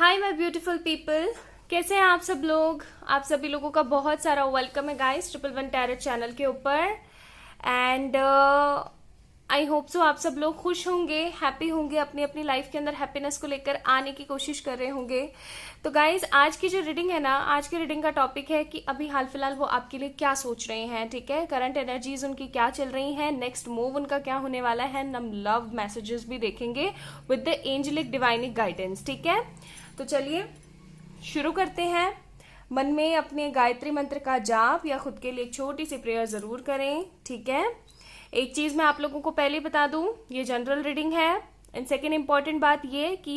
Hi my beautiful people, कैसे हैं आप सब लोग। आप सभी लोगों का बहुत सारा वेलकम है guys triple one tarot channel के ऊपर। एंड आई होप सो आप सब लोग खुश होंगे, हैप्पी होंगे, अपनी अपनी लाइफ के अंदर हैप्पीनेस को लेकर आने की कोशिश कर रहे होंगे। तो गाइज आज की जो रीडिंग है ना, आज की रीडिंग का टॉपिक है कि अभी हाल फिलहाल वो आपके लिए क्या सोच रहे हैं। ठीक है, करंट एनर्जीज उनकी क्या चल रही हैं, नेक्स्ट मूव उनका क्या होने वाला है। हम लव मैसेजेस भी देखेंगे विद द एंजेलिक डिवाइनिक गाइडेंस। ठीक है, तो चलिए शुरू करते हैं। मन में अपने गायत्री मंत्र का जाप या खुद के लिए एक छोटी सी प्रेयर जरूर करें। ठीक है, एक चीज मैं आप लोगों को पहले बता दूं, ये जनरल रीडिंग है। एंड सेकेंड इंपॉर्टेंट बात ये कि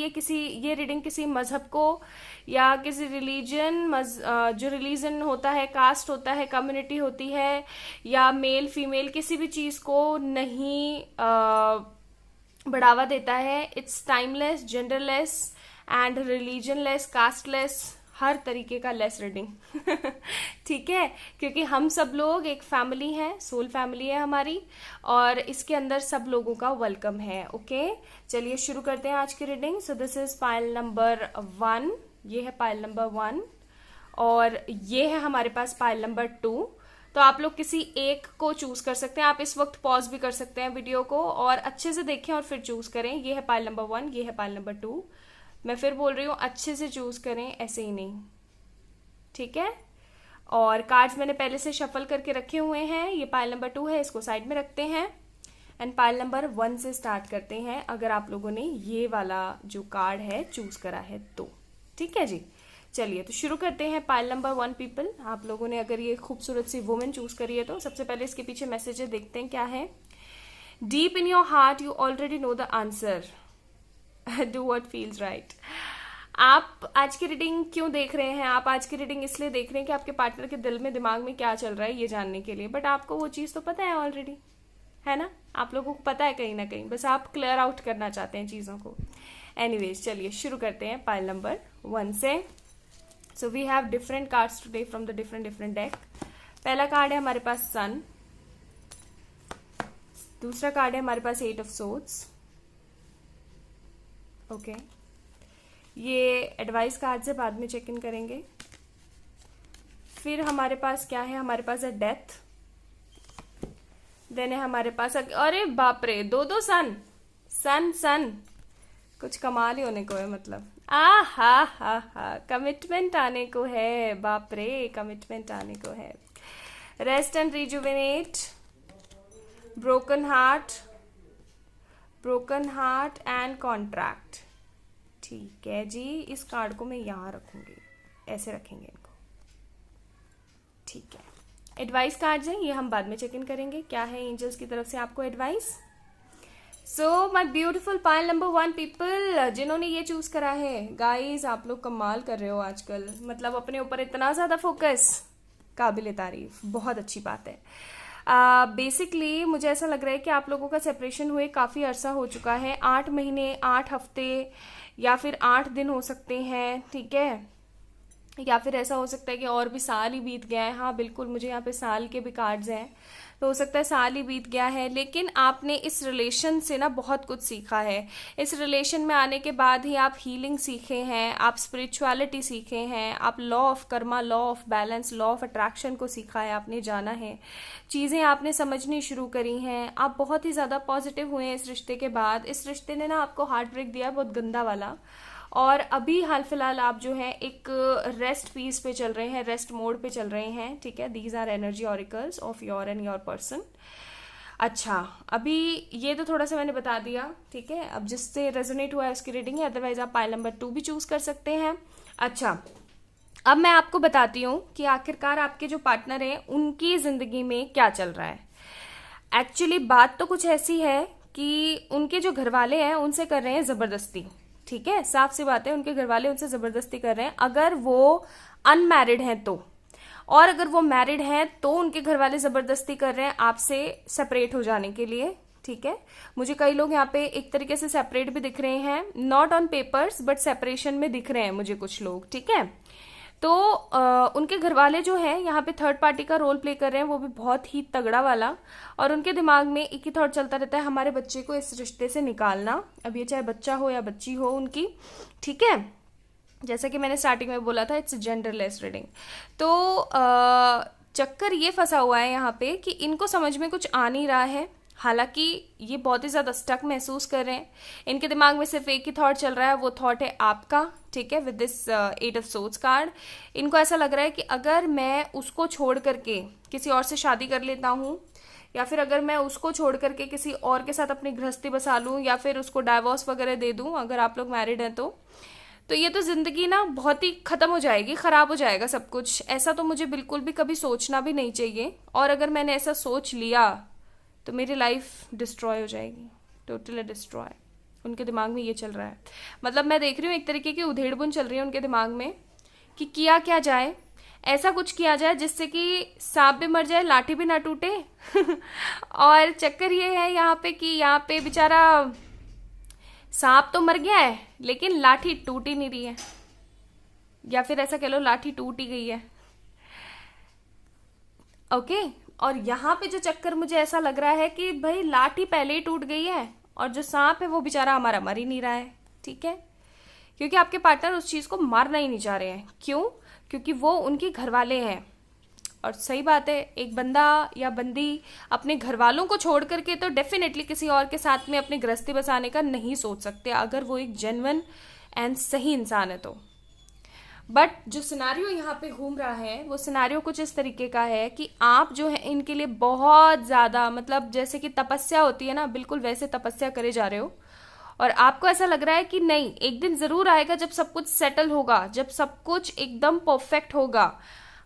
ये रीडिंग किसी मजहब को या किसी रिलीजन, जो रिलीजन होता है, कास्ट होता है, कम्युनिटी होती है, या मेल फीमेल किसी भी चीज को नहीं बढ़ावा देता है। It's timeless, genderless and religionless, casteless, हर तरीके का लेस रीडिंग। ठीक है, क्योंकि हम सब लोग एक फैमिली है, सोल फैमिली है हमारी, और इसके अंदर सब लोगों का वेलकम है। ओके, चलिए शुरू करते हैं आज की reading. So this is pile number 1, ये है पाइल नंबर 1, और ये है हमारे पास पाइल नंबर 2। तो आप लोग किसी एक को चूज कर सकते हैं। आप इस वक्त पॉज भी कर सकते हैं वीडियो को और अच्छे से देखें और फिर चूज करें। ये है पाइल नंबर 1, ये है पाइल नंबर 2। मैं फिर बोल रही हूँ, अच्छे से चूज करें, ऐसे ही नहीं। ठीक है, और कार्ड्स मैंने पहले से शफल करके रखे हुए हैं। ये पाइल नंबर 2 है, इसको साइड में रखते हैं एंड पाइल नंबर 1 से स्टार्ट करते हैं, अगर आप लोगों ने ये वाला जो कार्ड है चूज करा है तो। ठीक है जी, चलिए तो शुरू करते हैं। पाइल नंबर 1 पीपल, आप लोगों ने अगर ये खूबसूरत सी वुमेन चूज करी है तो सबसे पहले इसके पीछे मैसेजेस देखते हैं क्या है। Deep in your heart you already know the answer, do what feels right. आप आज की रीडिंग क्यों देख रहे हैं? आप आज की रीडिंग इसलिए देख रहे हैं कि आपके पार्टनर के दिल में, दिमाग में क्या चल रहा है ये जानने के लिए। बट आपको वो चीज तो पता है ऑलरेडी, है ना? आप लोगों को पता है कहीं ना कहीं, बस आप क्लियर आउट करना चाहते हैं चीजों को। एनीवेज, चलिए शुरू करते हैं पाइल नंबर 1 से। So we have different cards today from the different deck. पहला कार्ड है हमारे पास सन, दूसरा कार्ड है हमारे पास 8 ऑफ सोर्ड्स। ओके, ये एडवाइस कार्ड से बाद में चेक इन करेंगे। फिर हमारे पास क्या है, हमारे पास है डेथ। देन है हमारे पास, अरे बाप रे, दो सन सन सन, कुछ कमाल ही होने को है। मतलब हा, कमिटमेंट आने को है, बाप रे, कमिटमेंट आने को है। Rest and rejuvenate, broken heart and contract. ठीक है जी, इस कार्ड को मैं यहां रखूंगी, ऐसे रखेंगे इनको। ठीक है, एडवाइस कार्ड्स हैं, ये हम बाद में चेक इन करेंगे क्या है एंजल्स की तरफ से आपको advice. So my beautiful pile number 1 people, जिन्होंने ये चूज करा है, गाइस आप लोग कमाल कर रहे हो आजकल। मतलब अपने ऊपर इतना ज्यादा फोकस, काबिल तारीफ, बहुत अच्छी बात है। बेसिकली मुझे ऐसा लग रहा है कि आप लोगों का सेपरेशन हुए काफी अरसा हो चुका है, 8 महीने, 8 हफ्ते, या फिर 8 दिन हो सकते हैं। ठीक है, या फिर ऐसा हो सकता है कि और भी साल ही बीत गया है। हाँ बिल्कुल, मुझे यहाँ पे साल के भी कार्ड्स हैं, तो हो सकता है साल ही बीत गया है। लेकिन आपने इस रिलेशन से ना बहुत कुछ सीखा है। इस रिलेशन में आने के बाद ही आप हीलिंग सीखे हैं, आप स्पिरिचुअलिटी सीखे हैं, आप law of Karma, law of balance, law of attraction को सीखा है, आपने जाना है, चीज़ें आपने समझनी शुरू करी हैं। आप बहुत ही ज़्यादा पॉजिटिव हुए हैं इस रिश्ते के बाद। इस रिश्ते ने ना आपको हार्ट ब्रेक दिया, बहुत गंदा वाला। और अभी हाल फिलहाल आप जो है एक रेस्ट पीस पे चल रहे हैं, रेस्ट मोड पे चल रहे हैं। ठीक है, these are energy oracles of your and your person. अच्छा, अभी ये तो थोड़ा सा मैंने बता दिया। ठीक है, अब जिससे रेजोनेट हुआ है उसकी रीडिंग है, अदरवाइज आप पाइल नंबर 2 भी चूज कर सकते हैं। अच्छा, अब मैं आपको बताती हूँ कि आखिरकार आपके जो पार्टनर हैं उनकी जिंदगी में क्या चल रहा है। एक्चुअली बात तो कुछ ऐसी है कि उनके जो घर वाले हैं उनसे कर रहे हैं जबरदस्ती। ठीक है, साफ सी बात है, उनके घर वाले उनसे जबरदस्ती कर रहे हैं, अगर वो अनमैरिड हैं तो। और अगर वो मैरिड हैं तो उनके घर वाले जबरदस्ती कर रहे हैं आपसे सेपरेट हो जाने के लिए। ठीक है, मुझे कई लोग यहाँ पे एक तरीके से सेपरेट भी दिख रहे हैं, not on papers but separation में दिख रहे हैं मुझे कुछ लोग। ठीक है, तो उनके घर वाले जो हैं यहाँ पे थर्ड पार्टी का रोल प्ले कर रहे हैं, वो भी बहुत ही तगड़ा वाला। और उनके दिमाग में एक ही थॉट चलता रहता है, हमारे बच्चे को इस रिश्ते से निकालना। अब ये चाहे बच्चा हो या बच्ची हो उनकी, ठीक है। जैसा कि मैंने स्टार्टिंग में बोला था, इट्स जेंडरलेस रीडिंग। तो चक्कर ये फंसा हुआ है यहाँ पे कि इनको समझ में कुछ आ नहीं रहा है, हालांकि ये बहुत ही ज़्यादा स्टक महसूस कर रहे हैं। इनके दिमाग में सिर्फ एक ही थॉट चल रहा है, वो थॉट है आपका, ठीक है, with this 8 of swords card. इनको ऐसा लग रहा है कि अगर मैं उसको छोड़ करके किसी और से शादी कर लेता हूँ, या फिर अगर मैं उसको छोड़ करके किसी और के साथ अपनी गृहस्थी बसा लूँ, या फिर उसको डाइवोर्स वगैरह दे दूँ, अगर आप लोग मैरिड हैं तो ये तो ज़िंदगी ना बहुत ही ख़त्म हो जाएगी, ख़राब हो जाएगा सब कुछ। ऐसा तो मुझे बिल्कुल भी कभी सोचना भी नहीं चाहिए, और अगर मैंने ऐसा सोच लिया तो मेरी लाइफ डिस्ट्रॉय हो जाएगी, टोटली डिस्ट्रॉय। उनके दिमाग में ये चल रहा है। मतलब मैं देख रही हूँ एक तरीके की उधेड़-बुन चल रही है उनके दिमाग में कि किया क्या जाए, ऐसा कुछ किया जाए जिससे कि सांप भी मर जाए, लाठी भी ना टूटे। और चक्कर ये है यहाँ पे कि यहाँ पे बेचारा सांप तो मर गया है, लेकिन लाठी टूट ही नहीं रही है, या फिर ऐसा कह लो लाठी टूट ही गई है। ओके, और यहाँ पे जो चक्कर मुझे ऐसा लग रहा है कि भाई लाठी पहले ही टूट गई है, और जो सांप है वो बेचारा हमारा मर ही नहीं रहा है, ठीक है, क्योंकि आपके पार्टनर उस चीज को मारना ही नहीं चाह रहे हैं। क्यों? क्योंकि वो उनके घर वाले हैं। और सही बात है, एक बंदा या बंदी अपने घर वालों को छोड़ करके तो डेफिनेटली किसी और के साथ में अपनी गृहस्थी बसाने का नहीं सोच सकते, अगर वो एक जेन्युइन एंड सही इंसान है तो। बट जो सिनारियो यहाँ पे घूम रहा है, वो सिनारियो कुछ इस तरीके का है कि आप जो है इनके लिए बहुत ज़्यादा, मतलब जैसे कि तपस्या होती है ना, बिल्कुल वैसे तपस्या करे जा रहे हो। और आपको ऐसा लग रहा है कि नहीं, एक दिन ज़रूर आएगा जब सब कुछ सेटल होगा, जब सब कुछ एकदम परफेक्ट होगा।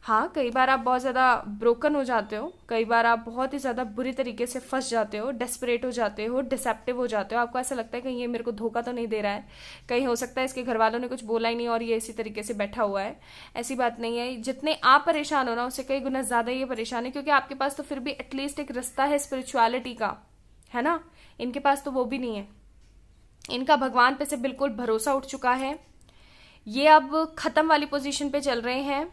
हाँ, कई बार आप बहुत ज़्यादा ब्रोकन हो जाते हो, कई बार आप बहुत ही ज़्यादा बुरी तरीके से फंस जाते हो, डेस्परेट हो जाते हो, डिसेप्टिव हो जाते हो। आपको ऐसा लगता है कहीं ये मेरे को धोखा तो नहीं दे रहा है, कहीं हो सकता है इसके घर वालों ने कुछ बोला ही नहीं और ये इसी तरीके से बैठा हुआ है। ऐसी बात नहीं है, जितने आप परेशान हो ना उससे कई गुना ज़्यादा ये परेशान है, क्योंकि आपके पास तो फिर भी एटलीस्ट एक रास्ता है स्पिरिचुअलिटी का, है ना। इनके पास तो वो भी नहीं है। इनका भगवान पे से बिल्कुल भरोसा उठ चुका है। ये अब खत्म वाली पोजीशन पे चल रहे हैं।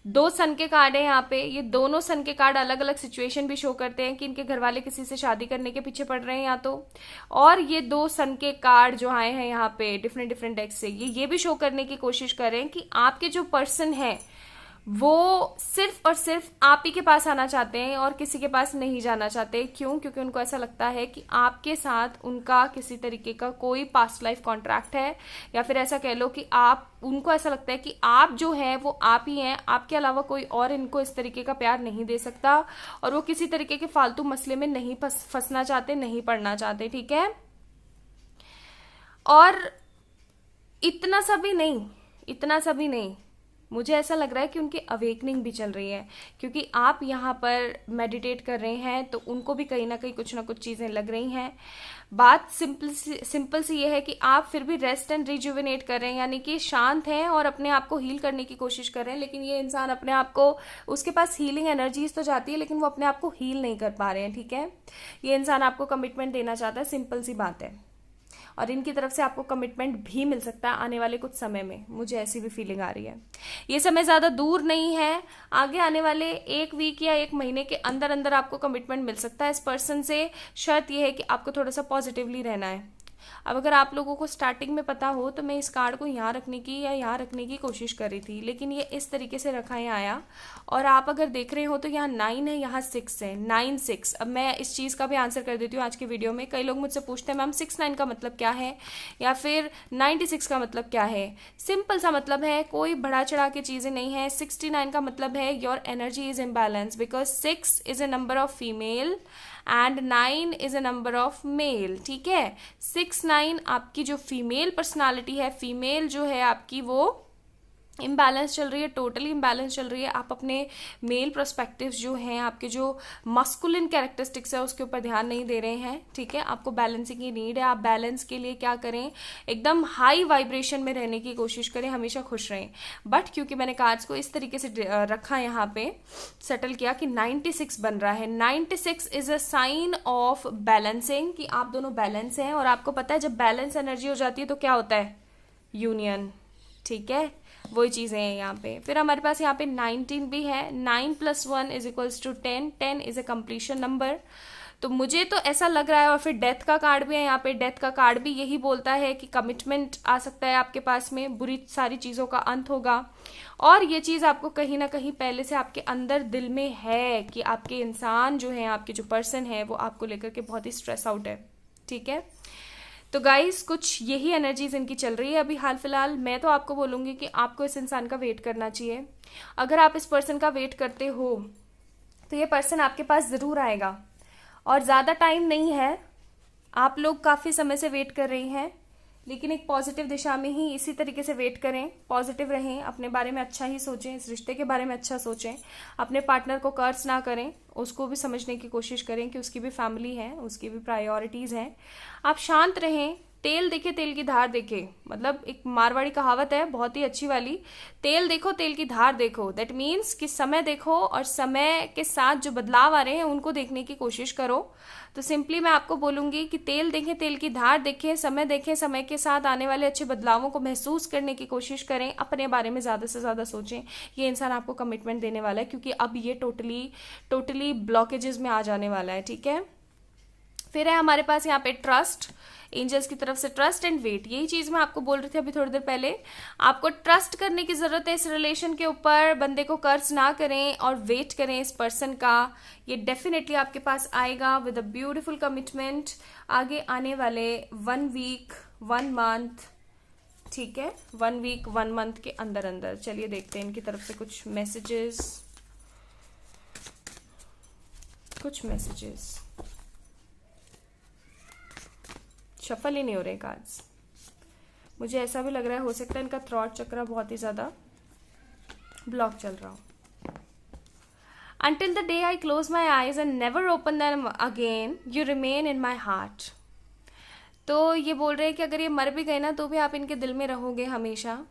2 सन के कार्ड है यहाँ पे। ये दोनों सन के कार्ड अलग अलग सिचुएशन भी शो करते हैं कि इनके घर वाले किसी से शादी करने के पीछे पड़ रहे हैं या तो, और ये 2 सन के कार्ड जो आए हैं यहाँ पे डिफरेंट डिफरेंट डेक से, ये भी शो करने की कोशिश कर रहे हैं कि आपके जो पर्सन है वो सिर्फ और सिर्फ आप ही के पास आना चाहते हैं और किसी के पास नहीं जाना चाहते। क्यों? क्योंकि उनको ऐसा लगता है कि आपके साथ उनका किसी तरीके का कोई पास्ट लाइफ कॉन्ट्रैक्ट है, या फिर ऐसा कह लो कि उनको ऐसा लगता है कि आप जो है वो आप ही हैं, आपके अलावा कोई और इनको इस तरीके का प्यार नहीं दे सकता, और वो किसी तरीके के फालतू मसले में नहीं फंसना चाहते, नहीं पड़ना चाहते, ठीक है। और इतना सा भी नहीं, मुझे ऐसा लग रहा है कि उनकी अवेकनिंग भी चल रही है, क्योंकि आप यहाँ पर मेडिटेट कर रहे हैं तो उनको भी कहीं ना कहीं कुछ ना कुछ चीज़ें लग रही हैं। बात सिंपल सी ये है कि आप फिर भी रेस्ट एंड रिजुविनेट कर रहे हैं, यानी कि शांत हैं और अपने आप को हील करने की कोशिश कर रहे हैं। लेकिन ये इंसान अपने आप को, उसके पास हीलिंग एनर्जीज तो जाती है, लेकिन वो अपने आप को हील नहीं कर पा रहे हैं, ठीक है। ये इंसान आपको कमिटमेंट देना चाहता है, सिंपल सी बात है, और इनकी तरफ से आपको कमिटमेंट भी मिल सकता है आने वाले कुछ समय में। मुझे ऐसी भी फीलिंग आ रही है। ये समय ज़्यादा दूर नहीं है, आगे आने वाले 1 वीक या 1 महीने के अंदर अंदर आपको कमिटमेंट मिल सकता है इस पर्सन से। शर्त यह है कि आपको थोड़ा सा पॉजिटिवली रहना है। अब अगर आप लोगों को स्टार्टिंग में पता हो तो मैं इस कार्ड को यहाँ रखने की या यहाँ रखने की कोशिश कर रही थी, लेकिन ये इस तरीके से रखा यहाँ आया। और आप अगर देख रहे हो तो यहाँ 9 है, यहाँ 6 है, 9 6। अब मैं इस चीज़ का भी आंसर कर देती हूँ आज की वीडियो में। कई लोग मुझसे पूछते हैं मैम 6-9 का मतलब क्या है, या फिर 96 का मतलब क्या है। सिंपल सा मतलब है, कोई बढ़ा चढ़ा के चीज़ें नहीं है। 69 का मतलब है your energy is imbalance, because 6 is a number of female and 9 is a number of male, ठीक है। 6-9 आपकी जो फीमेल पर्सनालिटी है, फीमेल जो है आपकी, वो इम्बैलेंस चल रही है, टोटली इम्बैलेंस चल रही है। आप अपने मेल पर्सपेक्टिव्स जो हैं, आपके जो मस्कुलिन कैरेक्टरिस्टिक्स है उसके ऊपर ध्यान नहीं दे रहे हैं, ठीक है। आपको बैलेंसिंग की नीड है। आप बैलेंस के लिए क्या करें, एकदम हाई वाइब्रेशन में रहने की कोशिश करें, हमेशा खुश रहें। बट क्योंकि मैंने कार्ड्स को इस तरीके से रखा, यहाँ पे सेटल किया कि 96 बन रहा है। 96 is a sign of balancing, कि आप दोनों बैलेंस हैं। और आपको पता है जब बैलेंस एनर्जी हो जाती है तो क्या होता है, यूनियन, ठीक है। वही चीज़ें हैं यहाँ पे। फिर हमारे पास यहाँ पे 19 भी है। 9 + 1 = 10। 10 इज ए कंप्लीशन नंबर। तो मुझे तो ऐसा लग रहा है, और फिर डेथ का कार्ड भी है यहाँ पे। डेथ का कार्ड भी यही बोलता है कि कमिटमेंट आ सकता है आपके पास में, बुरी सारी चीज़ों का अंत होगा। और ये चीज़ आपको कहीं ना कहीं पहले से आपके अंदर दिल में है कि आपके इंसान जो है, आपके जो पर्सन है, वो आपको लेकर के बहुत ही स्ट्रेस आउट है। ठीक है, तो गाइस कुछ यही एनर्जीज इनकी चल रही है अभी हाल फिलहाल। मैं तो आपको बोलूँगी कि आपको इस इंसान का वेट करना चाहिए। अगर आप इस पर्सन का वेट करते हो तो ये पर्सन आपके पास ज़रूर आएगा, और ज़्यादा टाइम नहीं है। आप लोग काफ़ी समय से वेट कर रही हैं, लेकिन एक पॉजिटिव दिशा में ही इसी तरीके से वेट करें, पॉजिटिव रहें, अपने बारे में अच्छा ही सोचें, इस रिश्ते के बारे में अच्छा सोचें, अपने पार्टनर को कर्ज ना करें, उसको भी समझने की कोशिश करें कि उसकी भी फैमिली है, उसकी भी प्रायोरिटीज़ हैं। आप शांत रहें। तेल देखे तेल की धार देखे, मतलब एक मारवाड़ी कहावत है बहुत ही अच्छी वाली, तेल देखो तेल की धार देखो। दैट मीन्स कि समय देखो और समय के साथ जो बदलाव आ रहे हैं उनको देखने की कोशिश करो। तो सिंपली मैं आपको बोलूंगी कि तेल देखें तेल की धार देखें, समय देखें, समय के साथ आने वाले अच्छे बदलावों को महसूस करने की कोशिश करें, अपने बारे में ज़्यादा से ज़्यादा सोचें। ये इंसान आपको कमिटमेंट देने वाला है, क्योंकि अब ये टोटली ब्लॉकेजेस में आ जाने वाला है। ठीक है, फिर है हमारे पास यहाँ पे ट्रस्ट, एंजल्स की तरफ से ट्रस्ट एंड वेट। यही चीज मैं आपको बोल रही थी अभी थोड़ी देर पहले। आपको ट्रस्ट करने की जरूरत है इस रिलेशन के ऊपर, बंदे को कर्ज ना करें और वेट करें इस पर्सन का। ये डेफिनेटली आपके पास आएगा विद अ ब्यूटीफुल कमिटमेंट आगे आने वाले 1 वीक 1 मंथ। ठीक है, 1 वीक 1 मंथ के अंदर अंदर। चलिए देखते हैं इनकी तरफ से कुछ मैसेजेस। शफल ही नहीं हो रहे कार्ड्स। मुझे ऐसा भी लग रहा है हो सकता है इनका थ्रॉट चक्र बहुत ही ज्यादा ब्लॉक चल रहा हो। Until the day I close my eyes and never open them again, you remain in my heart. तो ये बोल रहे हैं कि अगर ये मर भी गए ना तो भी आप इनके दिल में रहोगे हमेशा।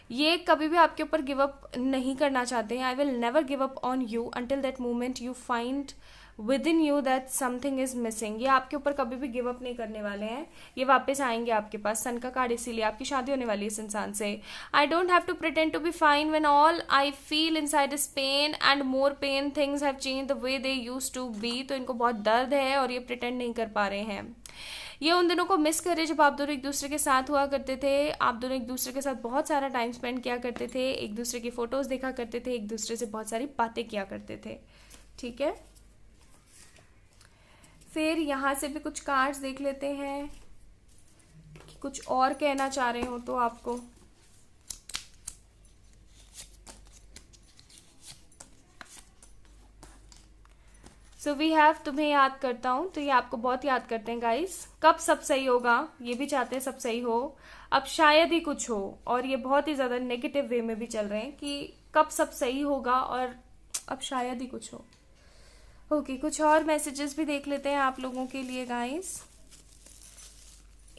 ये कभी भी आपके ऊपर गिव अप नहीं करना चाहते हैं। I will never give up on you until that moment you find with in you that something is missing. ये आपके ऊपर कभी भी गिव अप नहीं करने वाले हैं। ये वापस आएंगे आपके पास। सन का कार्ड इसीलिए आपकी शादी होने वाली है इस इंसान से। I don't have to pretend to be fine when all I feel inside is pain and more pain. Things have changed the way they used to be. तो इनको बहुत दर्द है और ये प्रिटेंड नहीं कर पा रहे हैं। ये उन दिनों को मिस करे जब आप दोनों एक दूसरे के साथ हुआ करते थे। आप दोनों एक दूसरे के साथ बहुत सारा टाइम स्पेंड किया करते थे, एक दूसरे की फोटोज देखा करते थे, एक दूसरे से बहुत सारी बातें किया करते थे। ठीक है, फिर यहाँ से भी कुछ कार्ड्स देख लेते हैं कि कुछ और कहना चाह रहे हो तो आपको। सो वी हैव तुम्हें याद करता हूँ, तो ये आपको बहुत याद करते हैं गाइस। कब सब सही होगा, ये भी चाहते हैं सब सही हो। अब शायद ही कुछ हो, और ये बहुत ही ज्यादा नेगेटिव वे में भी चल रहे हैं कि कब सब सही होगा और अब शायद ही कुछ हो। ओके, कुछ और मैसेजेस भी देख लेते हैं आप लोगों के लिए गाइस।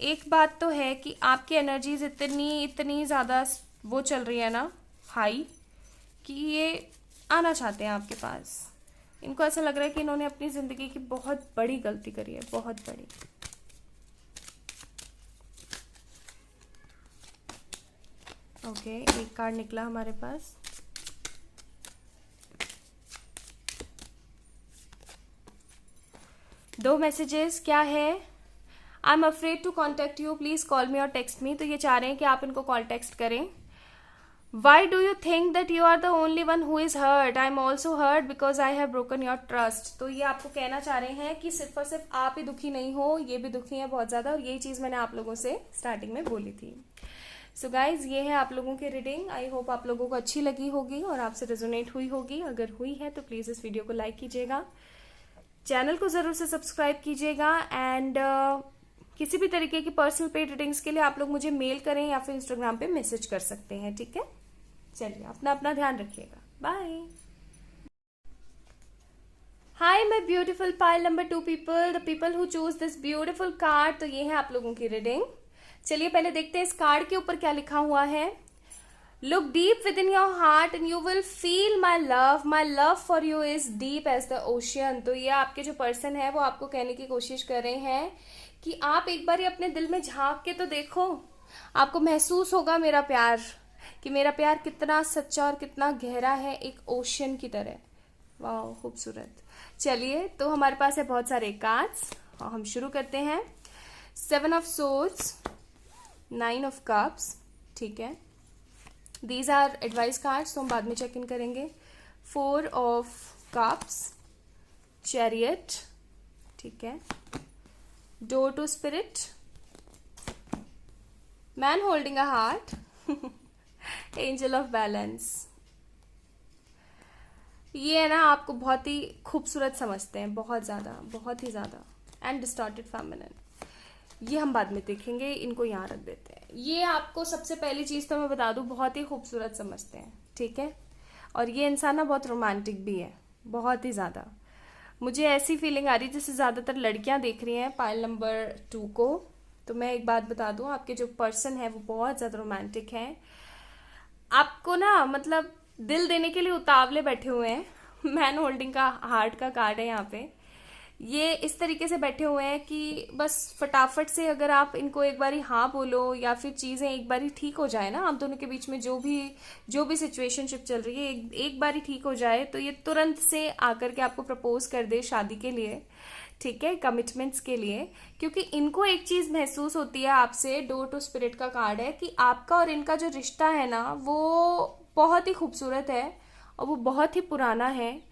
एक बात तो है कि आपकी एनर्जीज इतनी ज्यादा वो चल रही है ना हाई, कि ये आना चाहते हैं आपके पास। इनको ऐसा लग रहा है कि इन्होंने अपनी जिंदगी की बहुत बड़ी गलती करी है, बहुत बड़ी। ओके, एक कार्ड निकला हमारे पास। दो मैसेजेस क्या है। I am afraid to contact you, please call me और टेक्स्ट मी। तो ये चाह रहे हैं कि आप इनको कॉल टेक्स्ट करें। Why do you think that you are the only one who is hurt? I am also hurt because I have broken your trust. तो ये आपको कहना चाह रहे हैं कि सिर्फ और सिर्फ आप ही दुखी नहीं हो, ये भी दुखी है बहुत ज्यादा। और यही चीज मैंने आप लोगों से स्टार्टिंग में बोली थी। सो गाइज, ये है आप लोगों की रीडिंग। आई होप आप लोगों को अच्छी लगी होगी और आपसे रेजोनेट हुई होगी। अगर हुई है तो प्लीज इस वीडियो को लाइक कीजिएगा, चैनल को जरूर से सब्सक्राइब कीजिएगा, एंड किसी भी तरीके की पर्सनल पेड रीडिंग्स के लिए आप लोग मुझे मेल करें या फिर इंस्टाग्राम पे मैसेज कर सकते हैं। ठीक है, चलिए अपना ध्यान रखिएगा। Bye. Hi my beautiful pile number 2 people, the people who choose this beautiful card. तो ये है आप लोगों की रीडिंग। चलिए पहले देखते हैं इस कार्ड के ऊपर क्या लिखा हुआ है। Look deep within your heart and you will feel my love for you is deep as the ocean. तो ये आपके जो पर्सन है वो आपको कहने की कोशिश कर रहे हैं कि आप एक बार अपने दिल में झांक के तो देखो, आपको महसूस होगा मेरा प्यार, कि मेरा प्यार कितना सच्चा और कितना गहरा है, एक ओशियन की तरह। वाह खूबसूरत। चलिए, तो हमारे पास है बहुत सारे कार्ड्स और हम शुरू करते हैं। 7 ऑफ सोर्ड्स, 9 ऑफ कप्स, ठीक है, दीज आर एडवाइस कार्ड्स, तो हम बाद में चेक इन करेंगे। 4 ऑफ कप्स, चैरियट, ठीक है, door to spirit, man holding a heart, angel of balance. ये है ना, आपको बहुत ही खूबसूरत समझते हैं, बहुत ही ज़्यादा, एंड डिस्टॉर्टेड फेमिनिन। ये हम बाद में देखेंगे, इनको यहाँ रख देते हैं। ये आपको सबसे पहली चीज़ तो मैं बता दूँ, बहुत ही खूबसूरत समझते हैं, ठीक है। और ये इंसान ना बहुत रोमांटिक भी है, बहुत ही ज़्यादा। मुझे ऐसी फीलिंग आ रही है जैसे ज़्यादातर लड़कियां देख रही हैं पाइल नंबर 2 को। तो मैं एक बात बता दूं, आपके जो पर्सन है वो बहुत ज़्यादा रोमांटिक हैं, आपको ना मतलब दिल देने के लिए उतावले बैठे हुए हैं। मैन होल्डिंग का हार्ट का कार्ड है यहाँ पे। ये इस तरीके से बैठे हुए हैं कि बस फटाफट से अगर आप इनको एक बारी हाँ बोलो या फिर चीज़ें एक बारी ठीक हो जाए ना, आप दोनों के बीच में जो भी सिचुएशनशिप चल रही है एक बारी ठीक हो जाए, तो ये तुरंत से आकर के आपको प्रपोज कर दे शादी के लिए, ठीक है, कमिटमेंट्स के लिए। क्योंकि इनको एक चीज़ महसूस होती है आपसे, डोर टू स्पिरिट का कार्ड है, कि आपका और इनका जो रिश्ता है ना वो बहुत ही खूबसूरत है और वो बहुत ही पुराना है,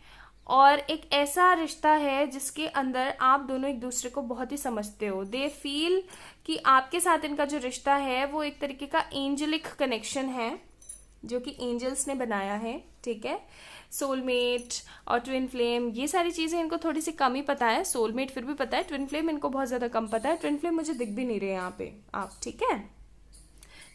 और एक ऐसा रिश्ता है जिसके अंदर आप दोनों एक दूसरे को बहुत ही समझते हो। दे फील कि आपके साथ इनका जो रिश्ता है वो एक तरीके का एंजलिक कनेक्शन है जो कि एंजल्स ने बनाया है, ठीक है। सोलमेट और ट्विन फ्लेम, ये सारी चीज़ें इनको थोड़ी सी कम ही पता है। सोलमेट फिर भी पता है, ट्विन फ्लेम इनको बहुत ज़्यादा कम पता है। ट्विन फ्लेम मुझे दिख भी नहीं रहे यहाँ पे आप, ठीक है।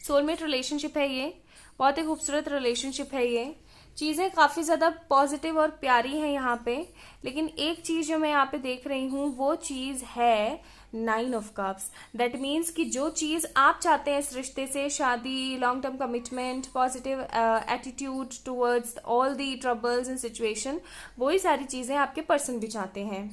सोलमेट रिलेशनशिप है ये, बहुत ही खूबसूरत रिलेशनशिप है ये। चीज़ें काफ़ी ज़्यादा पॉजिटिव और प्यारी हैं यहाँ पे, लेकिन एक चीज़ जो मैं यहाँ पे देख रही हूँ वो चीज़ है 9 ऑफ कप्स। दैट मीन्स कि जो चीज़ आप चाहते हैं इस रिश्ते से, शादी, long term commitment, positive attitude towards all the troubles and situation, वही सारी चीज़ें आपके पर्सन भी चाहते हैं।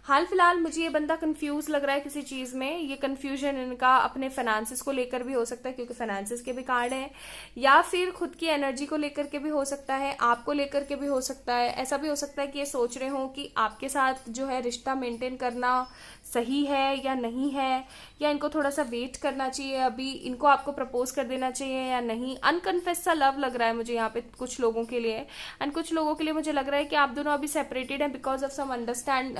हाल फिलहाल मुझे ये बंदा कंफ्यूज लग रहा है किसी चीज़ में। ये कंफ्यूजन इनका अपने फाइनेंसिस को लेकर भी हो सकता है, क्योंकि फाइनेंसिस के भी कार्ड हैं, या फिर खुद की एनर्जी को लेकर के भी हो सकता है, आपको लेकर के भी हो सकता है। ऐसा भी हो सकता है कि ये सोच रहे हो कि आपके साथ जो है रिश्ता मेंटेन करना सही है या नहीं है, या इनको थोड़ा सा वेट करना चाहिए, अभी इनको आपको प्रपोज कर देना चाहिए या नहीं। अनकन्फेस सा लव लग रहा है मुझे यहाँ पे कुछ लोगों के लिए, एंड कुछ लोगों के लिए मुझे लग रहा है कि आप दोनों अभी सेपरेटेड हैं बिकॉज ऑफ सम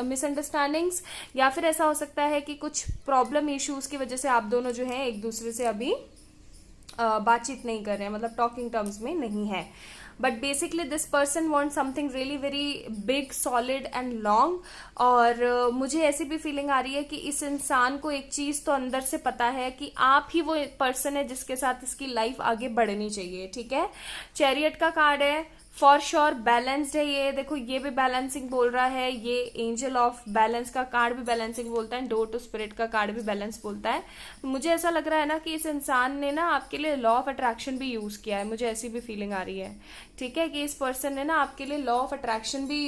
मिसअंडरस्टैंडिंग्स, या फिर ऐसा हो सकता है कि कुछ प्रॉब्लम इश्यूज की वजह से आप दोनों जो है एक दूसरे से अभी बातचीत नहीं कर रहे हैं, मतलब टॉकिंग टर्म्स में नहीं है। But basically this person want something really very big, solid and long. और मुझे ऐसी भी फीलिंग आ रही है कि इस इंसान को एक चीज तो अंदर से पता है कि आप ही वो पर्सन है जिसके साथ इसकी लाइफ आगे बढ़नी चाहिए, ठीक है। चैरियट का कार्ड है, फॉर श्योर बैलेंस्ड है ये। देखो ये भी बैलेंसिंग बोल रहा है, ये एंजल ऑफ बैलेंस का कार्ड भी बैलेंसिंग बोलता है, डोर टू स्पिरिट का कार्ड भी बैलेंस बोलता है। मुझे ऐसा लग रहा है ना कि इस इंसान ने ना आपके लिए लॉ ऑफ अट्रैक्शन भी यूज किया है, मुझे ऐसी भी फीलिंग आ रही है, ठीक है, कि इस पर्सन ने ना आपके लिए लॉ ऑफ अट्रैक्शन भी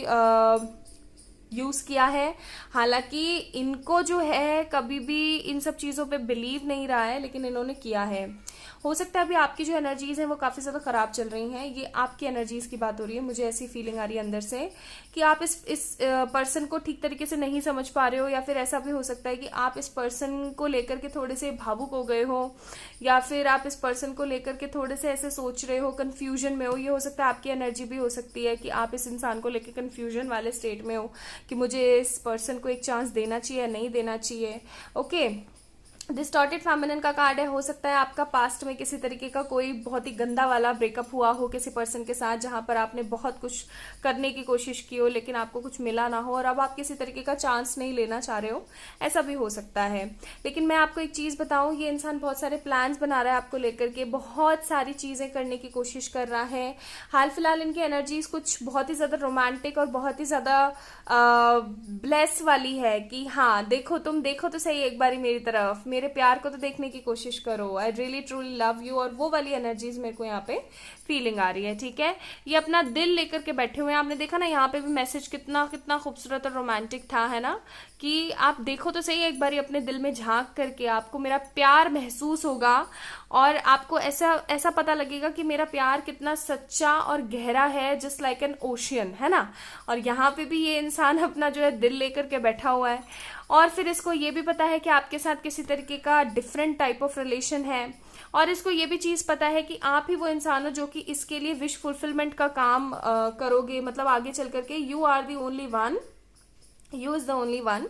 यूज किया है। हालांकि इनको जो है कभी भी इन सब चीजों पे बिलीव नहीं रहा है, लेकिन इन्होंने किया है। हो सकता है अभी आपकी जो एनर्जीज हैं वो काफी ज्यादा खराब चल रही हैं, ये आपकी एनर्जीज की बात हो रही है। मुझे ऐसी फीलिंग आ रही है अंदर से कि आप इस पर्सन को ठीक तरीके से नहीं समझ पा रहे हो, या फिर ऐसा भी हो सकता है कि आप इस पर्सन को लेकर के थोड़े से भावुक हो गए हो, या फिर आप इस पर्सन को लेकर के थोड़े से ऐसे सोच रहे हो, कंफ्यूजन में हो। ये हो सकता है आपकी एनर्जी भी हो सकती है कि आप इस इंसान को लेकर कंफ्यूजन वाले स्टेट में हो कि मुझे इस पर्सन को एक चांस देना चाहिए या नहीं देना चाहिए, ओके। डिस्टॉर्टेड फेमिनिन का कार्ड है, हो सकता है आपका पास्ट में किसी तरीके का कोई बहुत ही गंदा वाला ब्रेकअप हुआ हो किसी पर्सन के साथ, जहां पर आपने बहुत कुछ करने की कोशिश की हो लेकिन आपको कुछ मिला ना हो, और अब आप किसी तरीके का चांस नहीं लेना चाह रहे हो, ऐसा भी हो सकता है। लेकिन मैं आपको एक चीज बताऊं, ये इंसान बहुत सारे प्लान्स बना रहा है आपको लेकर के, बहुत सारी चीजें करने की कोशिश कर रहा है। हाल फिलहाल इनकी एनर्जीज कुछ बहुत ही ज्यादा रोमांटिक और बहुत ही ज्यादा ब्लेस वाली है कि हाँ देखो, तुम देखो तो सही एक बारी मेरी तरफ, मेरे प्यार को तो देखने की कोशिश करो, I really truly love you, और वो वाली एनर्जीज मेरे को यहाँ पे फीलिंग आ रही है, ठीक है। ये अपना दिल लेकर के बैठे हुए हैं। आपने देखा ना यहाँ पे भी मैसेज कितना कितना खूबसूरत और रोमांटिक था, है ना, कि आप देखो तो सही एक बार अपने दिल में झांक करके, आपको मेरा प्यार महसूस होगा और आपको ऐसा ऐसा पता लगेगा कि मेरा प्यार कितना सच्चा और गहरा है, जस्ट लाइक एन ओशियन, है ना। और यहाँ पे भी ये इंसान अपना जो है दिल लेकर के बैठा हुआ है, और फिर इसको ये भी पता है कि आपके साथ किसी तरीके का डिफरेंट टाइप ऑफ रिलेशन है, और इसको ये भी चीज पता है कि आप ही वो इंसान हो जो कि इसके लिए विश फुलफिलमेंट का काम करोगे, मतलब आगे चल करके you are the only one, you is the only one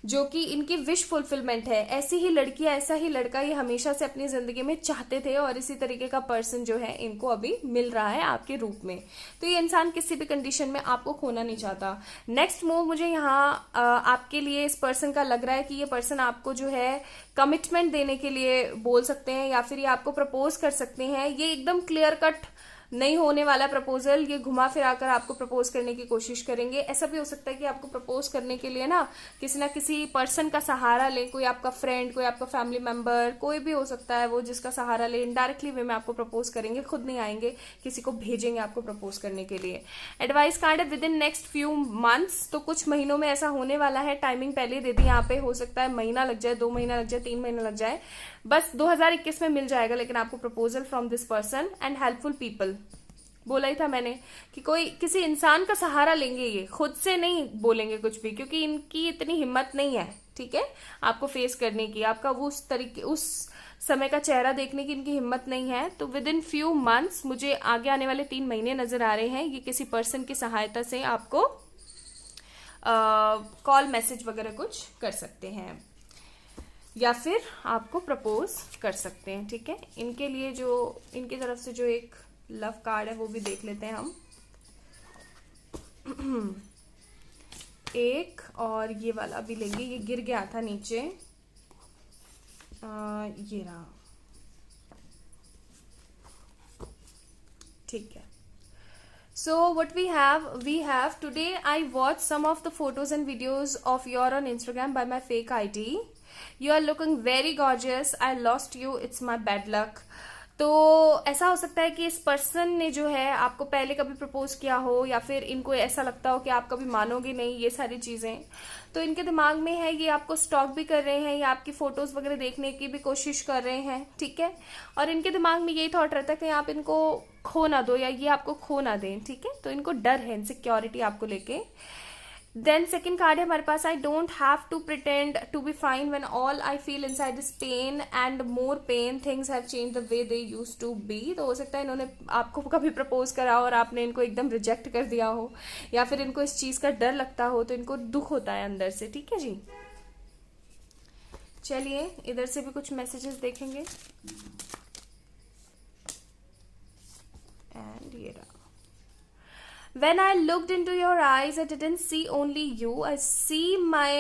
जो कि इनकी विश फुलफिलमेंट है। ऐसी ही लड़की, ऐसा ही लड़का ये हमेशा से अपनी जिंदगी में चाहते थे, और इसी तरीके का पर्सन जो है इनको अभी मिल रहा है आपके रूप में। तो ये इंसान किसी भी कंडीशन में आपको खोना नहीं चाहता। नेक्स्ट मूव मुझे यहाँ आपके लिए इस पर्सन का लग रहा है कि ये पर्सन आपको जो है कमिटमेंट देने के लिए बोल सकते हैं, या फिर ये आपको प्रपोज कर सकते हैं। ये एकदम क्लियर कट नहीं होने वाला प्रपोजल, ये घुमा फिरा कर आपको प्रपोज करने की कोशिश करेंगे। ऐसा भी हो सकता है कि आपको प्रपोज करने के लिए ना किसी पर्सन का सहारा ले, कोई आपका फ्रेंड, कोई आपका फैमिली मेंबर, कोई भी हो सकता है वो, जिसका सहारा ले, इनडायरेक्टली वे में आपको प्रपोज करेंगे, खुद नहीं आएंगे, किसी को भेजेंगे आपको प्रपोज करने के लिए। एडवाइस कार्ड है with in next few months, तो कुछ महीनों में ऐसा होने वाला है। टाइमिंग पहले दे दी यहाँ पे, हो सकता है महीना लग जाए, 2 महीना लग जाए, 3 महीना लग जाए, बस 2021 में मिल जाएगा लेकिन आपको proposal from this person. And helpful people, बोला ही था मैंने कि कोई किसी इंसान का सहारा लेंगे, ये खुद से नहीं बोलेंगे कुछ भी, क्योंकि इनकी इतनी हिम्मत नहीं है, ठीक है, आपको फेस करने की, आपका वो उस समय का चेहरा देखने की इनकी हिम्मत नहीं है। तो विद इन फ्यू मंथ्स, मुझे आगे आने वाले 3 महीने नजर आ रहे हैं, ये किसी पर्सन की सहायता से आपको कॉल मैसेज वगैरह कुछ कर सकते हैं, या फिर आपको प्रपोज कर सकते हैं, ठीक है। इनके लिए जो इनकी तरफ से जो एक लव कार्ड है वो भी देख लेते हैं हम। एक और ये वाला भी लेंगे, ये गिर गया था नीचे, ये रहा, ठीक है। So what we have today, I watched some of the photos and videos of your on Instagram by my fake ID. You are looking very gorgeous. I lost you. It's my bad luck. तो ऐसा हो सकता है कि इस person ने जो है आपको पहले कभी प्रपोज किया हो, या फिर इनको ऐसा लगता हो कि आप कभी मानोगे नहीं, ये सारी चीजें तो इनके दिमाग में है। ये आपको स्टॉक भी कर रहे हैं, या आपकी फोटोज वगैरह देखने की भी कोशिश कर रहे हैं, ठीक है। और इनके दिमाग में यही थॉट रहता है कि आप इनको खो ना दो, या ये आपको खो ना दें, ठीक है। तो इनको डर है, इनसिक्योरिटी आपको लेके। देन सेकेंड कार्ड है हमारे पास, I don't have to pretend to be fine when all I feel inside is pain and more pain, things have changed the way they used to be. तो हो सकता है इन्होंने आपको कभी प्रपोज करा और आपने इनको एकदम रिजेक्ट कर दिया हो, या फिर इनको इस चीज का डर लगता हो, तो इनको दुख होता है अंदर से, ठीक है जी। चलिए इधर से भी कुछ मैसेजेस देखेंगे। एंड ये रहा, when I looked into your eyes, I didn't see only you. I see my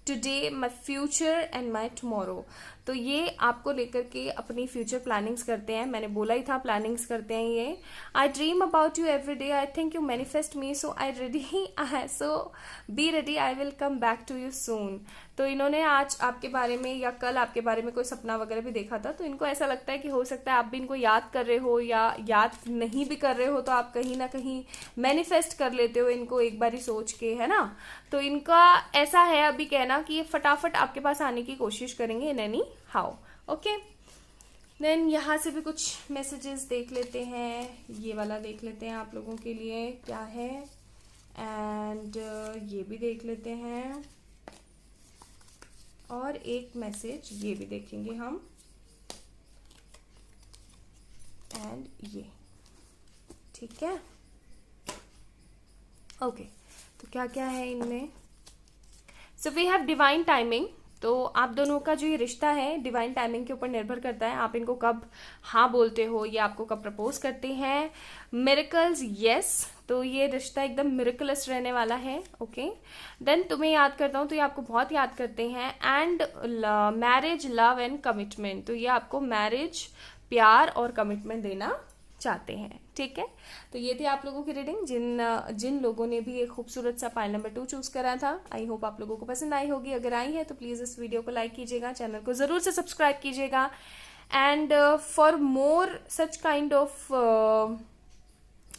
today, my future and my tomorrow. तो ये आपको लेकर के अपनी फ्यूचर प्लानिंग्स करते हैं, मैंने बोला ही था प्लानिंग्स करते हैं ये। I dream about you every day, I think you manifest me, so I ready, so be ready, I will come back to you soon. तो इन्होंने आज आपके बारे में या कल आपके बारे में कोई सपना वगैरह भी देखा था, तो इनको ऐसा लगता है कि हो सकता है आप भी इनको याद कर रहे हो, या याद नहीं भी कर रहे हो तो आप कहीं ना कहीं मैनिफेस्ट कर लेते हो इनको एक बारी सोच के, है ना। तो इनका ऐसा है अभी कहना कि ये फटाफट आपके पास आने की कोशिश करेंगे in anyhow, okay. Then यहाँ से भी कुछ मैसेजेस देख लेते हैं, ये वाला देख लेते हैं आप लोगों के लिए क्या है, एंड ये भी देख लेते हैं, और एक मैसेज ये भी देखेंगे हम, एंड ये, ठीक है, ओके। तो क्या क्या है इनमें, so we have divine timing. तो आप दोनों का जो ये रिश्ता है डिवाइन टाइमिंग के ऊपर निर्भर करता है, आप इनको कब हाँ बोलते हो, ये आपको कब प्रपोज करते हैं। मिरेकल्स, यस, तो ये रिश्ता एकदम मिरेकलस रहने वाला है, ओके। देन तुम्हें याद करता हूँ, तो ये आपको बहुत याद करते हैं। And marriage, love and commitment, तो ये आपको मैरिज, प्यार और कमिटमेंट देना चाहते हैं, ठीक है, तो ये थी आप लोगों की रीडिंग। जिन लोगों ने भी एक खूबसूरत सा पाइल नंबर 2 चूज करा था, आई होप आप लोगों को पसंद आई होगी। अगर आई है तो प्लीज इस वीडियो को लाइक कीजिएगा, चैनल को जरूर से सब्सक्राइब कीजिएगा। And for more such kind of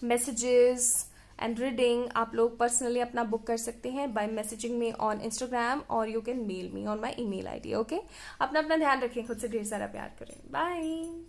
messages and reading, आप लोग पर्सनली अपना बुक कर सकते हैं by messaging me on Instagram, और you can mail me on my email ID। Okay, अपना ध्यान रखें, खुद से ढेर सारा प्यार करें। बाय।